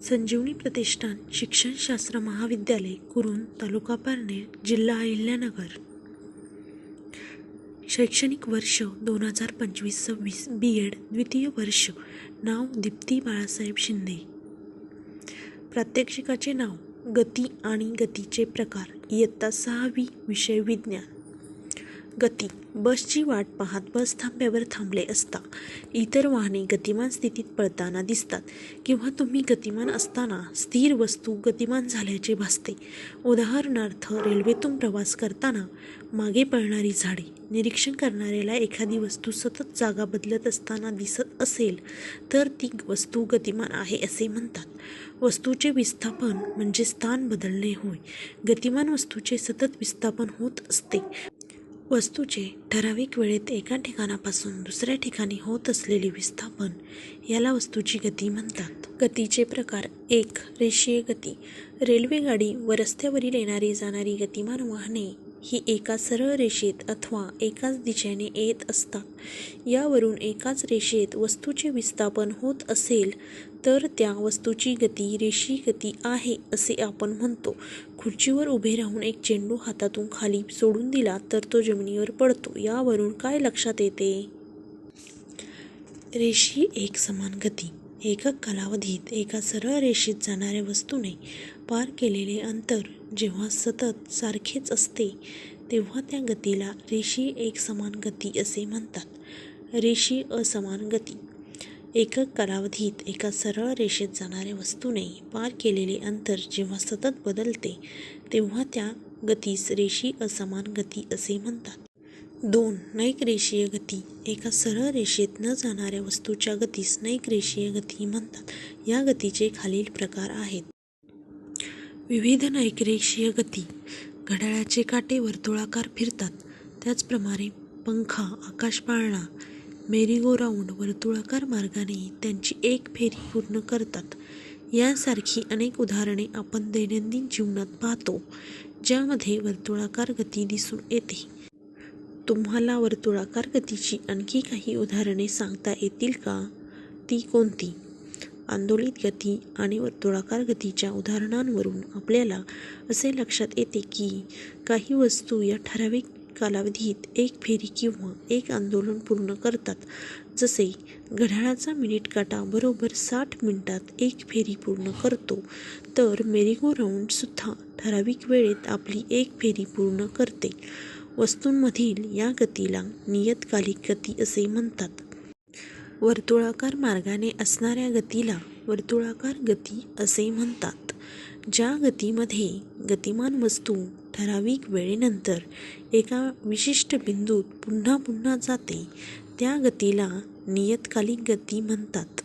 संजीवनी प्रतिष्ठान शिक्षणशास्त्र महाविद्यालय कुरुंद तालुका पारनेर जिल्हा अहिल्यानगर। शैक्षणिक वर्ष 2025-26 B.Ed द्वितीय वर्ष। नाव दीप्ती बाळासाहेब शिंदे। प्रात्यक्षिकाचे नाव गती आणि गतीचे प्रकार। इयत्ता 6वी। विषय विज्ञान। गती बसची वाट पाहत बस थांब्यावर थांबले असता इतर वाहने गतिमान स्थितीत पळताना दिसतात किंवा तुम्ही गतिमान असताना स्थिर वस्तू गतिमान झाल्याचे भासते। उदाहरणार्थ रेल्वेतून प्रवास करताना मागे पळणारी झाडे। निरीक्षण करणाऱ्याला एखादी वस्तू सतत जागा बदलत असताना दिसत असेल तर ती वस्तू गतिमान आहे असे म्हणतात। वस्तूचे विस्थापन म्हणजे स्थान बदलणे होय। गतिमान वस्तूचे सतत विस्थापन होत असते। वस्तूचे ठराविक वेळेत एका ठिकाणापासून दुसऱ्या ठिकाणी होत असलेले विस्थापन याला वस्तूची गती म्हणतात। गतीचे प्रकार। 1. रेषीय गती। रेल्वेगाडी व रस्त्यावरील येणारी जाणारी गतिमान वाहने ही एका सरळ रेषेत अथवा एकाच दिशेने येत असतात। यावरून एकाच रेषेत वस्तूचे विस्थापन होत असेल तर त्या वस्तूची गती रेषीय गती आहे असे आपण म्हणतो। खुर्चीवर उभे राहून एक चेंडू हातातून खाली सोडून दिला तर तो जमिनीवर पडतो। यावरून काय लक्षात येते? रेषीय एकसमान गती। एकक कालावधीत एका सरळ रेषेत जाणाऱ्या वस्तूने पार केलेले अंतर जेव्हा सतत सारखेच असते तेव्हा त्या गतीला रेषीय एकसमान गती असे म्हणतात। रेषीय असमान गती। एकक कालावधीत एका सरळ रेषेत जाणाऱ्या वस्तूने पार केलेले अंतर जेव्हा सतत बदलते तेव्हा त्या गतीस रेषीय असमान गती असे म्हणतात। 2. नैक रेषीय गती। एका सरळ रेषेत न जाणाऱ्या वस्तूच्या गतीस नैक रेषीय गती म्हणतात। या गतीचे खालील प्रकार आहेत। विविध नैक रेषीय गती। घड्याळाचे काटे वर्तुळाकार फिरतात, त्याचप्रमाणे पंखा, आकाशपाळणा, मेरी गो राऊंड वर्तुळाकार मार्गाने त्यांची एक फेरी पूर्ण करतात। यासारखी अनेक उदाहरणे आपण दैनंदिन जीवनात पाहतो ज्यामध्ये वर्तुळाकार गती दिसून येते। तुम्हाला वर्तुळाकार गतीची आणखी काही उदाहरणे सांगता येतील का? ती कोणती? आंदोलित गती आणि वर्तुळाकार गतीच्या उदाहरणांवरून आपल्याला असे लक्षात येते की काही वस्तू या ठराविक कालावधीत एक फेरी किंवा एक आंदोलन पूर्ण करतात। जसे घड्याळाचा मिनिट काटा बरोबर 60 मिनिटात एक फेरी पूर्ण करतो तर मेरी गो राऊंड सुद्धा ठराविक वेळेत आपली एक फेरी पूर्ण करते। वस्तूंमधील या गतीला नियतकालिक गती असे म्हणतात। वर्तुळाकार मार्गाने असणाऱ्या गतीला वर्तुळाकार गती असे म्हणतात। ज्या गतीमध्ये गतिमान वस्तू ठराविक वेळेनंतर एका विशिष्ट बिंदूत पुन्हा पुन्हा जाते त्या गतीला नियतकालिक गती म्हणतात।